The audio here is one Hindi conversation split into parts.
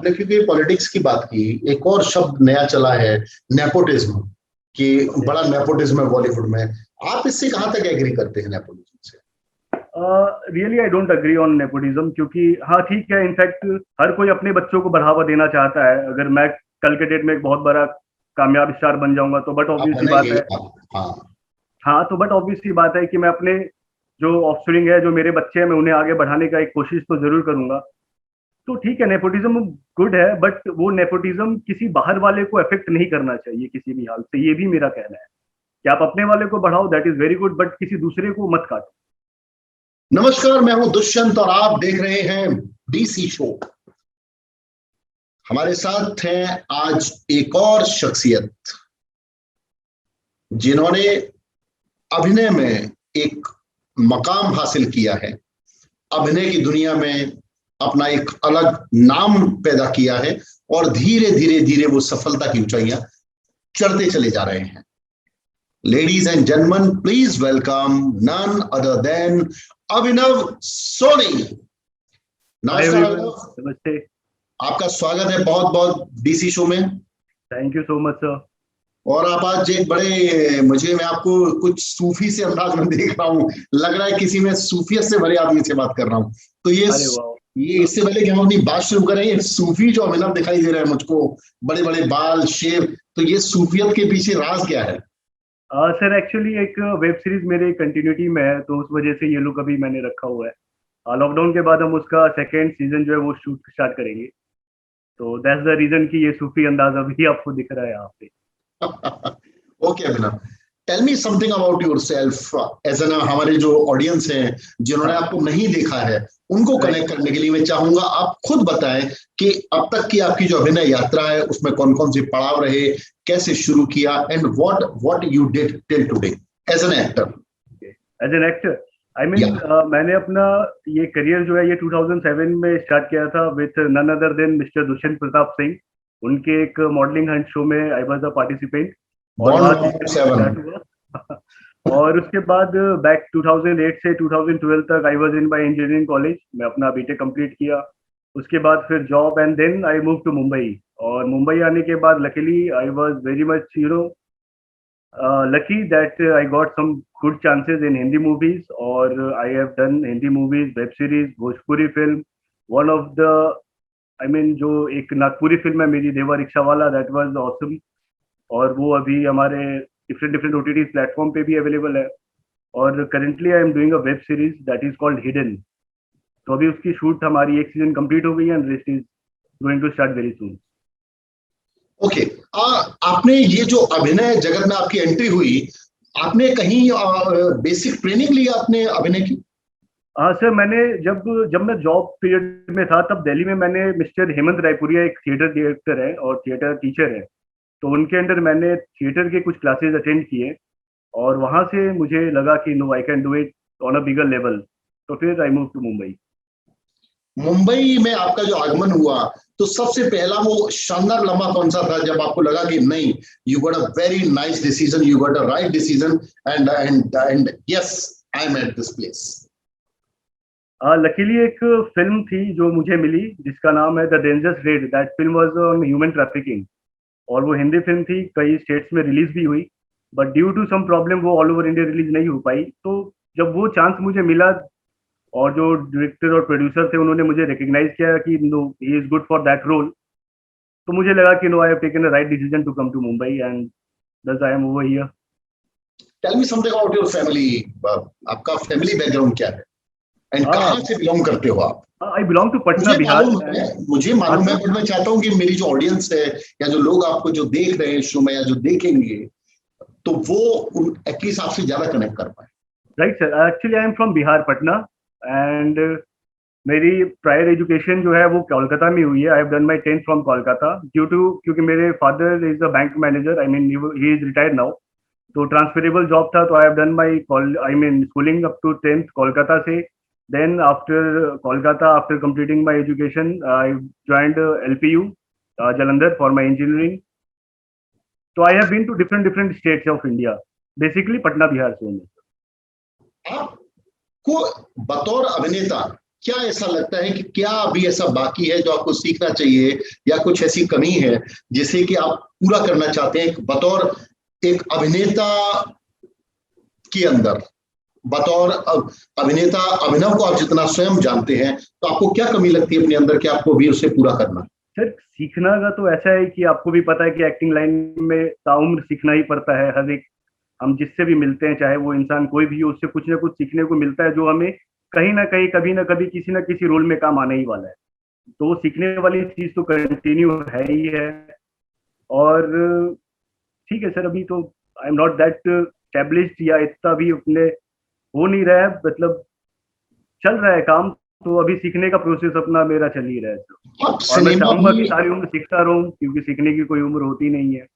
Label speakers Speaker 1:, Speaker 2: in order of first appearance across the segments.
Speaker 1: आपने क्योंकि पॉलिटिक्स की बात की, एक और शब्द नया चला है, नेपोटिज्म, कि बड़ा नेपोटिज्म है बॉलीवुड में। आप इससे कहाँ तक एग्री करते हैं नेपोटिज्म से?
Speaker 2: Really I don't agree on nepotism, क्योंकि हाँ ठीक है, इनफैक्ट हर कोई अपने बच्चों को बढ़ावा देना चाहता है। अगर मैं कल के डेट में एक बहुत बड़ा कामयाब स्टार बन जाऊंगा तो बट
Speaker 1: आप
Speaker 2: ऑब्वियसली बात
Speaker 1: बनेंगे।
Speaker 2: है,
Speaker 1: हाँ।
Speaker 2: हाँ तो बट ऑब्वियसली बात है कि मैं अपने जो ऑफस्प्रिंग है, जो मेरे बच्चे हैं, मैं उन्हें आगे बढ़ाने का एक कोशिश तो जरूर करूंगा। तो ठीक है, नेपोटिज्म गुड है, बट वो नेपोटिज्म किसी बाहर वाले को अफेक्ट नहीं करना चाहिए किसी भी हाल से। ये भी मेरा कहना है कि आप अपने वाले को बढ़ाओ, that is very good, but किसी दूसरे को मत काटो।
Speaker 1: नमस्कार, मैं हूं दुष्यंत और आप देख रहे हैं डीसी शो। हमारे साथ हैं आज एक और शख्सियत जिन्होंने अभिनय में एक मकाम हासिल किया है, अभिनय की दुनिया में अपना एक अलग नाम पैदा किया है और धीरे धीरे धीरे वो सफलता की ऊंचाइयां चढ़ते चले जा रहे हैं। Ladies and gentlemen, please welcome none other than अभिनव सोनी। नमस्कार अभिनव,
Speaker 2: नमस्ते,
Speaker 1: आपका स्वागत है बहुत बहुत डीसी शो में।
Speaker 2: Thank you so much sir. और
Speaker 1: आप आज एक बड़े, मैं आपको कुछ सूफी से अंदाज में देख रहा हूँ, लग रहा है किसी में सूफियत से भरे आदमी से बात कर रहा हूँ। तो ये इससे पहले कि हम अपनी बात शुरू करें, ये सूफी जो अभिनव दिखाई दे रहा है मुझको, बड़े बड़े बाल, शेव, तो ये सूफियत के पीछे राज क्या है?
Speaker 2: सर एक्चुअली एक वेब सीरीज मेरे कंटिन्यूटी में है, तो उस वजह से ये लुक अभी मैंने रखा हुआ है। लॉकडाउन के बाद हम उसका सेकेंड सीजन जो है वो शूट स्टार्ट करेंगे, तो दैट्स द रीजन कि ये सूफी अंदाज अभी आपको दिख रहा है यहाँ पे।
Speaker 1: Okay Abhinav, tell me something about yourself as an, हमारे जो ऑडियंस हैं जिन्होंने आपको नहीं देखा है उनको कनेक्ट करने के लिए मैं चाहूंगा आप खुद बताएं कि अब तक की आपकी जो अभिनय यात्रा है उसमें कौन कौन से पड़ाव रहे, कैसे शुरू किया, and what you did till today as an actor.
Speaker 2: As an actor I mean मैंने अपना ये करियर जो है ये 2007 में स्टार्ट किया था with none other than mister Dushyant Pratap Singh. उनके एक मॉडलिंग हंट शो में आई वाज अ पार्टिसिपेंट और उसके बाद बैक 2008 से 2012 तक I was in my engineering college. मैं अपना बीटेक कंप्लीट किया, उसके बाद फिर job and then I move to Mumbai. और मुंबई आने के बाद luckily I was very much lucky that I got some good chances in Hindi movies, or I have done Hindi movies, web series, Bhojpuri film. One of the, I mean, जो एक नागपुरी फिल्म है मेरी देवा रिक्शा वाला, that was awesome. और वो अभी हमारे डिफरेंट OTT प्लेटफॉर्म पे भी अवेलेबल है। और currently I am doing a web series that is called hidden. तो अभी उसकी शूट हमारी एक सीजन कंप्लीट हो गई है and rest is going to start very soon.
Speaker 1: Okay, आपने ये जो अभिनय जगत में आपकी एंट्री हुई, आपने कहीं बेसिक ट्रेनिंग ली आपने अभिनय की?
Speaker 2: हाँ सर, मैंने जब मैं जॉब पीरियड में था तब दिल्ली में मैंने मिस्टर हेमंत रायपुरिया, एक थिएटर डायरेक्टर है और थिएटर टीचर है, तो उनके अंडर मैंने थिएटर के कुछ क्लासेस अटेंड किए और वहां से मुझे लगा कि no I can do it on a bigger level, तो फिर I move to Mumbai.
Speaker 1: Mumbai में आपका जो आगमन हुआ तो सबसे पहला वो शानदार लम्हा कौन सा था जब आपको लगा कि नहीं, you got a very nice decision, you got a right decision, and yes I am at this place?
Speaker 2: Luckily एक फिल्म थी जो मुझे मिली जिसका नाम है the dangerous red. That film was on human trafficking और वो हिंदी फिल्म थी, कई स्टेट्स में रिलीज भी हुई, but due to some problem वो ऑल ओवर इंडिया रिलीज नहीं हो पाई। तो जब वो चांस मुझे मिला और जो डायरेक्टर और प्रोड्यूसर थे उन्होंने मुझे रिकग्नाइज किया कि no he is good for that role, तो मुझे लगा कि no I have taken a right decision to come to Mumbai and thus I am over here.
Speaker 1: Tell me something about your family, आपका फैमिली बैकग्राउंड क्या है एंड कहां से बिलोंग करते हो आप?
Speaker 2: I belong to Patna, Bihar.
Speaker 1: मुझे मालूम है, बट मैं चाहता हूं कि मेरी जो ऑडियंस है या जो लोग आपको जो देख रहे हैं शो में या जो देखेंगे तो वो एटलीस्ट आपसे ज्यादा कनेक्ट कर पाए।
Speaker 2: Right sir, actually I am from Bihar, Patna, and मेरी प्रायर एजुकेशन जो है वो कोलकाता में हुई है। I have done my 10th from Kolkata क्योंकि मेरे father is a bank manager, I mean he is retired now, तो ट्रांसफरेबल जॉब था, तो I have done my schooling up to 10th Kolkata से। Then after Kolkata, after completing my education, I joined LPU Jalandhar for my engineering. तो I have been to different states of India, basically Patna Bihar से हूँ।
Speaker 1: आपको बतौर अभिनेता क्या ऐसा लगता है कि क्या अभी ऐसा बाकी है जो आपको सीखना चाहिए, या कुछ ऐसी कमी है जिसे कि आप पूरा करना चाहते हैं बतौर एक अभिनेता के अंदर? बतौर अभिनेता, अभिनव को आप जितना स्वयं जानते हैं, तो आपको क्या कमी लगती है अपने अंदर कि आपको भी उसे पूरा करना?
Speaker 2: सर सीखना का तो ऐसा है कि आपको भी पता है कि एक्टिंग लाइन में ताउम्र सीखना ही पड़ता है। हर एक, हम जिससे भी मिलते हैं, चाहे वो इंसान कोई भी हो, उससे कुछ ना कुछ सीखने को मिलता है जो हमें कहीं ना कहीं, कभी ना कभी, किसी ना किसी रोल में काम आने ही वाला है। तो वो सीखने वाली चीज तो कंटिन्यू है ही है। और ठीक है सर, अभी तो I am not that established, या इतना भी अपने हो नहीं रहा है, मतलब चल रहा है काम। तो अभी सीखने का प्रोसेस अपना मेरा चल ही रहा है सर।
Speaker 1: आप
Speaker 2: और मैं
Speaker 1: सिनेमा
Speaker 2: चाहूंगा कि
Speaker 1: भी
Speaker 2: सारी उम्र सीखता रहूं, क्योंकि सीखने की कोई उम्र होती नहीं है।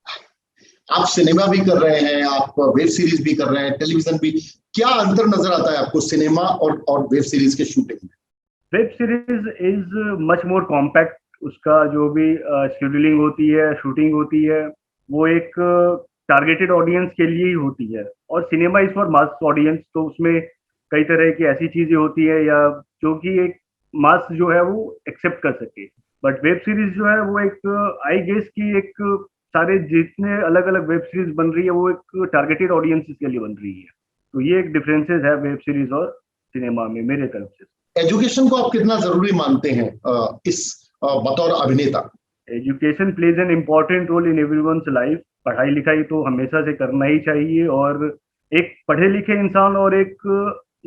Speaker 1: आप सिनेमा भी कर रहे हैं, आप वेब सीरीज भी कर रहे हैं, टेलीविजन भी। क्या अंतर नजर आता है आपको सिनेमा और वेब सीरीज के शूटिंग में?
Speaker 2: Web series is much more compact. उसका जो भी शेड्यूलिंग होती है, शूटिंग होती है, वो एक टारगेटेड ऑडियंस के लिए ही होती है। और cinema is for mass audience, तो उसमें कई तरह की ऐसी चीजें होती है या जो कि एक मास जो है वो एक्सेप्ट कर सके। बट वेब सीरीज जो है वो एक, आई गेस की एक, सारे जितने अलग अलग वेब सीरीज बन रही है वो एक टारगेटेड ऑडियंस के लिए बन रही है। तो ये एक डिफरेंसेस है वेब सीरीज और सिनेमा में मेरे तरफ से।
Speaker 1: एजुकेशन को आप कितना जरूरी मानते हैं इस बतौर अभिनेता?
Speaker 2: Education plays an important role in everyone's life. पढ़ाई लिखाई तो हमेशा से करना ही चाहिए। और एक पढ़े लिखे इंसान और एक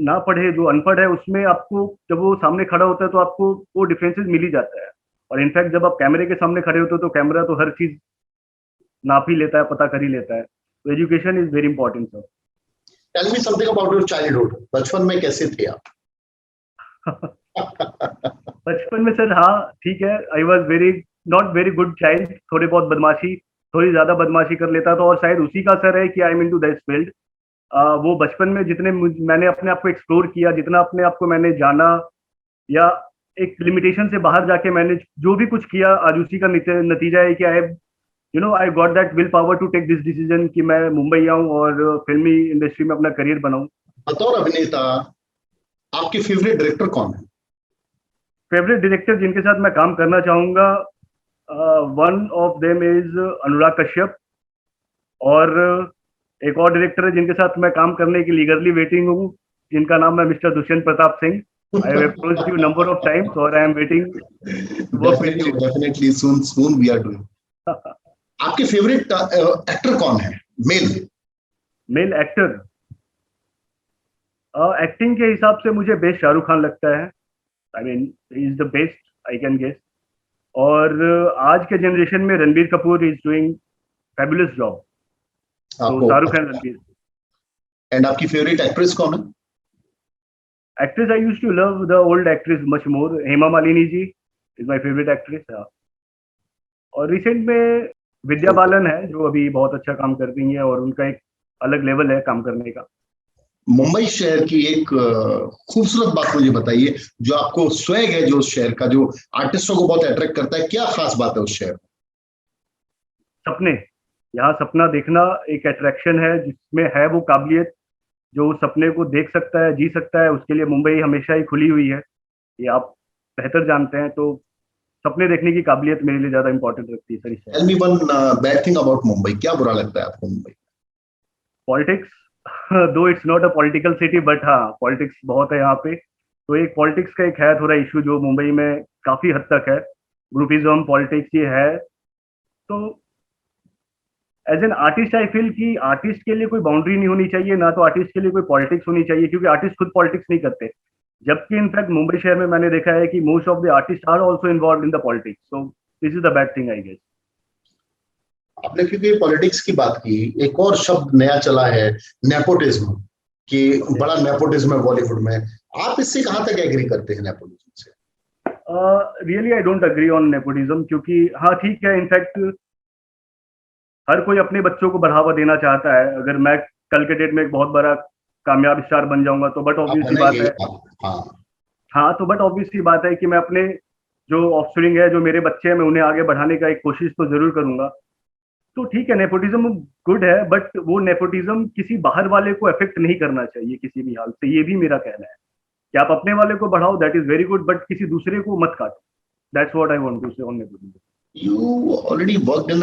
Speaker 2: ना पढ़े जो अनपढ़ है, उसमें आपको जब वो सामने खड़ा होता है तो आपको वो डिफरेंसेस मिल ही जाता है। और इनफैक्ट जब आप कैमरे के सामने खड़े होते हो तो कैमरा तो हर चीज नाप ही लेता है, पता कर ही लेता है। तो education is very important sir.
Speaker 1: Tell me something about your childhood. बचपन में कैसे थे आप?
Speaker 2: बचपन में सर, हाँ ठीक है, आई was very not very good child. थोड़ी बहुत बदमाशी, थोड़ी ज्यादा बदमाशी कर लेता था, और शायद उसी का असर है कि I am into that field. वो बचपन में जितने मैंने अपने आप को एक्सप्लोर किया, जितना अपने आप को मैंने जाना, या एक लिमिटेशन से बाहर जाके मैंने जो भी कुछ किया, आज उसी का नतीजा है कि I I got that will power to take this decision कि मैं मुंबई आऊं और फिल्मी इंडस्ट्री में अपना करियर बनाऊं।
Speaker 1: बतौर अभिनेता आपके फेवरेट डायरेक्टर कौन है?
Speaker 2: फेवरेट डायरेक्टर जिनके साथ मैं काम करना चाहूंगा, one of them is Anurag Kashyap. और एक और डायरेक्टर है जिनके साथ मैं काम करने की लीगरली वेटिंग हूँ, जिनका नाम है mister Dushyant Pratap Singh. I have approached you number of times और I am waiting to work with
Speaker 1: definitely
Speaker 2: you.
Speaker 1: Definitely, soon soon we are doing. आपके फेवरेट एक्टर कौन है, मेल?
Speaker 2: मेल एक्टर, एक्टिंग के हिसाब से मुझे बेस्ट शाहरुख खान लगता है। I mean he is the best I can guess. और आज के जनरेशन में Ranbir Kapoor is doing fabulous job. तो
Speaker 1: आपको
Speaker 2: शाहरुख खान, रणबीर।
Speaker 1: एंड आपकी फेवरेट एक्ट्रेस कौन है?
Speaker 2: Actress, I used to love the old actress much more. Hema Malini ji is my favourite actress. और रिसेंट में विद्या बालन है जो अभी बहुत अच्छा काम कर रही है, और उनका एक अलग लेवल है काम करने का।
Speaker 1: मुंबई शहर की एक खूबसूरत बात मुझे बताइए, जो आपको स्वैग है जो उस शहर का, जो आर्टिस्टों को बहुत अट्रैक्ट करता है, क्या खास बात है उस शहर में?
Speaker 2: सपने, यहाँ सपना देखना एक अट्रैक्शन है, जिसमें है वो काबिलियत। जो उस सपने को देख सकता है, जी सकता है, उसके लिए मुंबई हमेशा ही खुली हुई है। ये आप बेहतर जानते हैं। तो सपने देखने की काबिलियत मेरे लिए ज्यादा इंपॉर्टेंट रखती है सर इस शहर
Speaker 1: टेल
Speaker 2: में।
Speaker 1: Me one bad thing about Mumbai. क्या बुरा लगता है आपको Mumbai?
Speaker 2: Politics, though it's not a political city, but हाँ पॉलिटिक्स बहुत है यहाँ पे। तो एक पॉलिटिक्स का एक है थोड़ा इशू जो मुंबई में काफी हद तक है। ग्रुपिज्म पॉलिटिक्स ये है। तो as an artist I feel कि आर्टिस्ट के लिए कोई बाउंड्री नहीं होनी चाहिए, ना तो आर्टिस्ट के लिए कोई पॉलिटिक्स होनी चाहिए, क्योंकि आर्टिस्ट खुद पॉलिटिक्स नहीं करते। जबकि इनफैक्ट मुंबई शहर में मैंने देखा है कि most of the artist are also involve in the politics. So this is the bad thing I guess.
Speaker 1: आपने क्योंकि पॉलिटिक्स की बात की, एक और शब्द नया चला है, नेपोटिज्म। कि बड़ा नेपोटिज्म है बॉलीवुड में। आप इससे कहां तक एग्री करते हैं, नेपोटिज्म से?
Speaker 2: Really I don't agree on nepotism, क्योंकि हाँ ठीक है, इनफैक्ट हर कोई अपने बच्चों को बढ़ावा देना चाहता है। अगर मैं कल के डेट में एक बहुत बड़ा कामयाब स्टार बन जाऊंगा तो बट
Speaker 1: आप
Speaker 2: ऑब्वियस सी बात
Speaker 1: बनेंगे।
Speaker 2: है।
Speaker 1: हाँ।
Speaker 2: हाँ, तो बट ऑब्वियस सी बात है कि मैं अपने जो ऑफस्प्रिंग है, जो मेरे बच्चे हैं, मैं उन्हें आगे बढ़ाने का एक कोशिश तो जरूर करूंगा। तो ठीक है, नेपोटिज्म गुड है, बट वो नेपोटिज्म किसी बाहर वाले को अफेक्ट नहीं करना चाहिए किसी भी हाल से, ये भी मेरा कहना है। कि आप अपने वाले को बढ़ाओ, that is very good, but किसी दूसरे को मत काटो। That's what I want to say on nepotism.
Speaker 1: You already worked in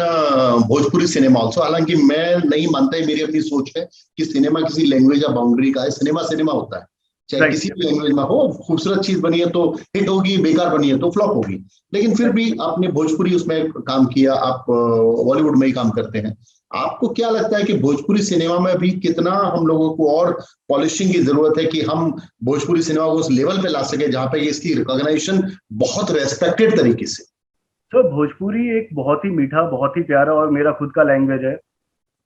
Speaker 1: Bhojpuri cinema also. हालांकि मैं नहीं मानता, है मेरी अपनी सोच है कि सिनेमा किसी लैंग्वेज या बाउंड्री का है। सिनेमा सिनेमा होता है, चाहे
Speaker 2: राइट।
Speaker 1: किसी भी लैंग्वेज में हो। खूबसूरत चीज बनी है तो हिट होगी, बेकार बनी है तो फ्लॉप होगी। लेकिन फिर भी आपने भोजपुरी उसमें काम किया, आप बॉलीवुड में ही काम करते हैं। आपको क्या लगता है कि भोजपुरी सिनेमा में अभी कितना हम लोगों को और पॉलिशिंग की जरूरत है कि हम भोजपुरी सिनेमा को उस लेवल पे ला सके जहां पे इसकी रिकॉग्निशन बहुत रेस्पेक्टेड तरीके से?
Speaker 2: तो भोजपुरी एक बहुत ही मीठा, बहुत ही प्यारा और मेरा खुद का लैंग्वेज है।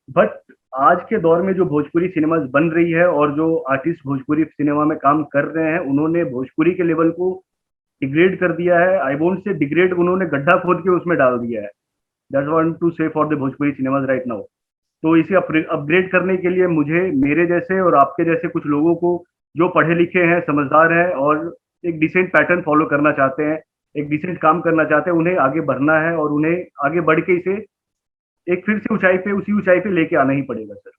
Speaker 2: बट आज के दौर में जो भोजपुरी सिनेमाज बन रही है और जो आर्टिस्ट भोजपुरी सिनेमा में काम कर रहे हैं, उन्होंने भोजपुरी के लेवल को डिग्रेड कर दिया है। आई वोंट से डिग्रेड, उन्होंने गड्ढा खोद के उसमें डाल दिया है। दैट्स वांट टू से for the Bhojpuri cinemas right now. तो इसे अपग्रेड करने के लिए मुझे, मेरे जैसे और आपके जैसे कुछ लोगों को, जो पढ़े लिखे हैं, समझदार हैं और एक डिसेंट पैटर्न फॉलो करना चाहते हैं, एक डिसेंट काम करना चाहते हैं, उन्हें आगे बढ़ना है और उन्हें आगे बढ़ के इसे एक फिर से ऊंचाई पे, उसी ऊंचाई पे लेके आना ही पड़ेगा सर।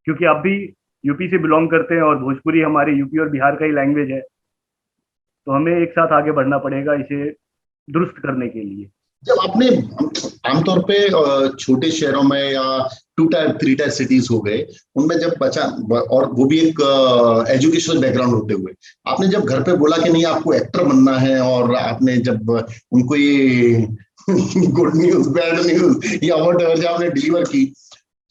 Speaker 2: क्योंकि आप भी यूपी से बिलोंग करते हैं और भोजपुरी हमारे यूपी और बिहार का ही लैंग्वेज है, तो हमें एक साथ आगे बढ़ना पड़ेगा इसे दुरुस्त करने के लिए।
Speaker 1: जब आपने आमतौर पे छोटे शहरों में या 2 टायर 3 टायर सिटीज हो गए, उनमें जब बचा, और वो भी एक एजुकेशनल बैकग्राउंड होते हुए, आपने जब घर पे बोला कि नहीं आपको एक्टर बनना है, और आपने जब उनको ये गुड न्यूज बैड न्यूज या वट एवर जब आपने डिलीवर की,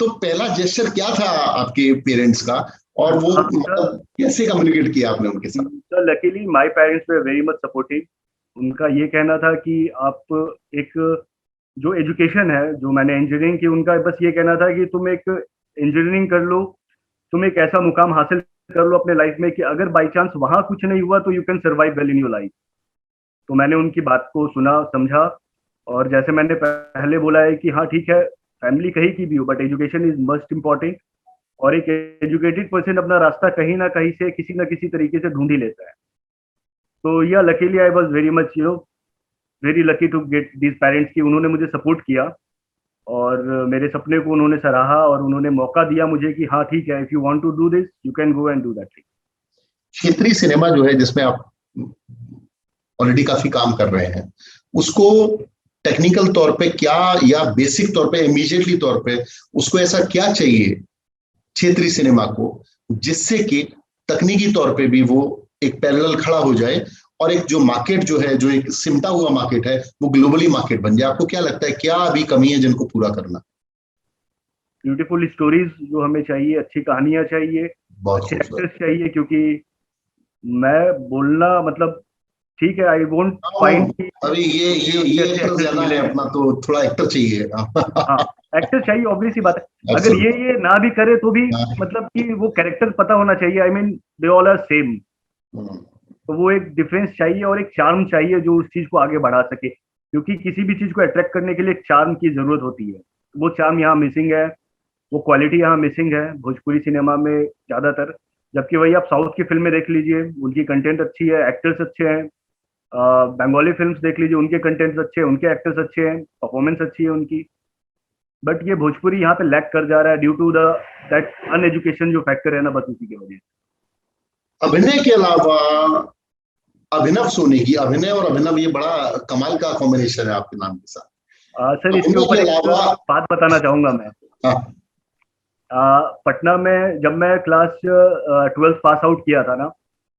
Speaker 1: तो पहला जेस्चर क्या था आपके पेरेंट्स का, और वो मतलब कैसे कम्युनिकेट किया आपने उनके साथ?
Speaker 2: Sir luckily my parents were very much supportive. उनका ये कहना था कि आप एक, जो एजुकेशन है, जो मैंने इंजीनियरिंग की, उनका बस ये कहना था कि तुम एक इंजीनियरिंग कर लो, तुम एक ऐसा मुकाम हासिल कर लो अपने लाइफ में कि अगर बाई चांस वहां कुछ नहीं हुआ तो you can survive well in your life. तो मैंने उनकी बात को सुना, समझा, और जैसे मैंने पहले बोला है कि हाँ ठीक है, फैमिली कहीं की भी हो, but education is most important. और एक एजुकेटेड पर्सन अपना रास्ता कहीं ना कहीं से, किसी ना किसी तरीके से ढूंढ ही लेता है। तो या luckily I was very much very lucky to get these parents की उन्होंने मुझे सपोर्ट किया और मेरे सपने को उन्होंने सराहा और उन्होंने मौका दिया मुझे कि हाँ ठीक है, if you want to do this you can go and do that thing.
Speaker 1: क्षेत्रीय सिनेमा जो है, जिसमें आप ऑलरेडी काफी काम कर रहे हैं, उसको टेक्निकल तौर पे क्या, या बेसिक तौर पे, इमीडिएटली तौर पे उसको ऐसा क्या चाहिए क्षेत्रीय सिनेमा को, जिससे कि तकनीकी तौर पे भी वो एक पैरेलल खड़ा हो जाए, और एक जो मार्केट जो है, जो एक सिमटा हुआ मार्केट है, वो ग्लोबली मार्केट बन जाए? आपको क्या लगता है क्या अभी कमी है जिनको पूरा करना?
Speaker 2: ब्यूटीफुल स्टोरीज जो हमें चाहिए, अच्छी कहानियां चाहिए,
Speaker 1: बहुत
Speaker 2: अच्छे
Speaker 1: खूबसूरत।
Speaker 2: एक्टर्स चाहिए। क्योंकि मैं बोलना मतलब, ठीक है, आई वोंट फाइंड कि
Speaker 1: अभी
Speaker 2: मुझे
Speaker 1: ये
Speaker 2: अच्छे
Speaker 1: एक्टर
Speaker 2: एक्टर्स
Speaker 1: ज्यादा
Speaker 2: मिले
Speaker 1: है
Speaker 2: हैं।
Speaker 1: अपना, तो थोड़ा एक्टर चाहिए।
Speaker 2: हाँ, एक्टर चाहिए, ऑब्वियस सी बात है। अगर
Speaker 1: एब्सोल्युटली।
Speaker 2: ये ना भी करे तो भी मतलब कि वो कैरेक्टर पता होना चाहिए। I mean they all are same. तो वो एक डिफरेंस चाहिए और एक चार्म चाहिए जो उस चीज को आगे बढ़ा सके। क्योंकि किसी भी चीज को अट्रैक्ट करने के लिए एक चार्म की जरूरत होती है। वो चार्म यहाँ मिसिंग है, वो क्वालिटी यहाँ मिसिंग है भोजपुरी सिनेमा में ज्यादातर। जबकि वही आप साउथ की फिल्में देख लीजिए, उनकी कंटेंट अच्छी है, एक्टर्स अच्छे हैं। बंगाली फिल्म्स देख लीजिए, उनके कंटेंट्स अच्छे हैं, उनके एक्टर्स अच्छे हैं, परफॉर्मेंस अच्छी है उनकी। बट ये भोजपुरी यहाँ पे लैक कर जा रहा है due to the that uneducation जो फैक्टर है ना, बस उसी की वजह से।
Speaker 1: अभिनय के अलावा अभिनव सोनी की, अभिनय और अभिनव ये बड़ा कमाल का कॉम्बिनेशन है आपके नाम के साथ।
Speaker 2: सर इसके
Speaker 1: अभिनय के
Speaker 2: ऊपर एक
Speaker 1: अलावा,
Speaker 2: बात बताना चाहूंगा मैं।
Speaker 1: हाँ,
Speaker 2: पटना में जब मैं क्लास 12 पास आउट किया था ना,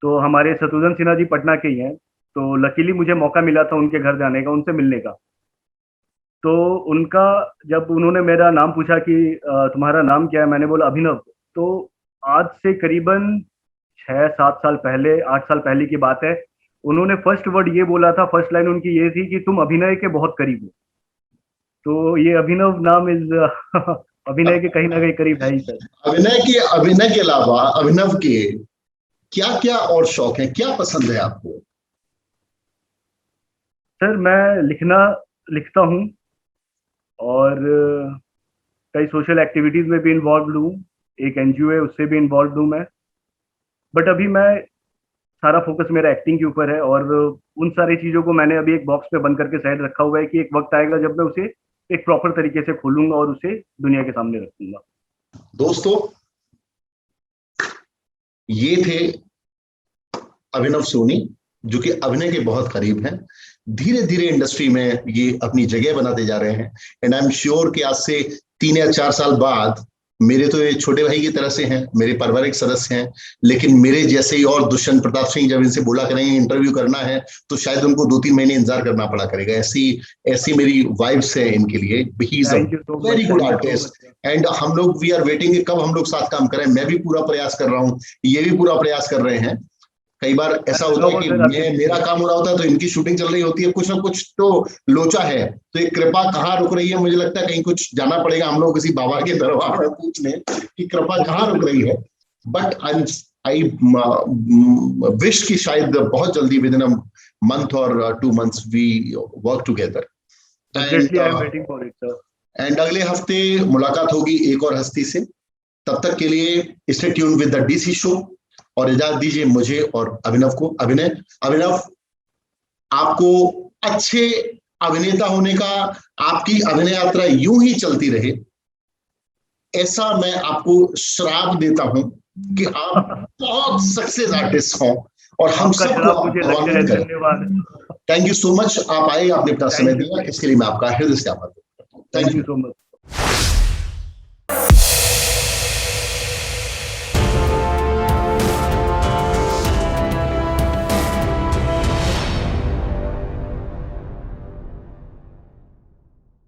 Speaker 2: तो हमारे शत्रुघ्न सिन्हा जी पटना के ही हैं। तो लकीली मुझे मौका मिला था उनके घर जाने का, उनसे मिलने का। तो उनका, जब उन्होंने मेरा नाम पूछा कि तुम्हारा नाम क्या है, मैंने बोला अभिनव। तो आज से करीबन 6-7 साल पहले, 8 साल पहले की बात है, उन्होंने फर्स्ट वर्ड ये बोला था, फर्स्ट लाइन उनकी ये थी कि तुम अभिनय के बहुत करीब हो। तो ये अभिनव नाम इज अभिनय के कहीं ना कहीं करीब है ही सर।
Speaker 1: अभिनय के अलावा अभिनव के क्या क्या और शौक है, क्या पसंद है आपको?
Speaker 2: सर मैं लिखता हूँ और कई सोशल एक्टिविटीज में भी इन्वॉल्व हूँ। एक एनजीओ है, उससे भी इन्वॉल्व हूँ मैं। बट अभी मैं, सारा फोकस मेरा एक्टिंग के ऊपर है और उन सारी चीज़ों को मैंने अभी एक बॉक्स में बंद करके साइड रखा हुआ है कि एक वक्त आएगा जब मैं उसे एक प्रॉपर तरीके से खोलूंगा और उसे दुनिया के सामने रखूंगा।
Speaker 1: दोस्तों, ये थे अभिनव सोनी, जो कि अभिनय के बहुत करीब हैं। धीरे धीरे इंडस्ट्री में ये अपनी जगह बनाते जा रहे हैं। एंड आई एम श्योर कि आज से 3 या 4 साल बाद मेरे तो ये छोटे भाई की तरह से हैं, मेरे पारिवारिक सदस्य हैं, लेकिन मेरे जैसे ही और दुष्यंत प्रताप सिंह जब इनसे बोला करेंगे इंटरव्यू करना है तो शायद उनको 2-3 महीने इंतजार करना पड़ा करेगा। ऐसी ऐसी मेरी वाइब्स है इनके लिए। He is a very good artist and हम लोग वी आर वेटिंग कब हम लोग साथ काम करें। मैं भी पूरा प्रयास कर रहा हूँ, ये भी पूरा प्रयास कर रहे हैं। कई बार ऐसा होता है कि मेरा काम हो रहा होता है तो इनकी शूटिंग चल रही होती है, कुछ ना कुछ तो लोचा है। तो ये कृपा कहाँ रुक रही है, मुझे लगता है कहीं कुछ जाना पड़ेगा हम लोग किसी बाबा के दरबार में पूछने कि कृपा कहाँ रुक रही है। बट आई विश कि शायद बहुत जल्दी विद इन अ मंथ और 2 months we work together. And अगले हफ्ते मुलाकात होगी एक और हस्ती से। तब तक के लिए stay tuned with the DC show और इजाजत दीजिए मुझे और अभिनव को। अभिनव, आपको अच्छे अभिनेता होने का, आपकी अभिनय यात्रा यूं ही चलती रहे, ऐसा मैं आपको श्राप देता हूं कि आप बहुत सक्सेस आर्टिस्ट हों और हम सबको भगवान करें। थैंक यू सो मच, आप आए, आपने अपना समय दिया, इसके लिए मैं आपका हृदय से आभार। Thank you so much.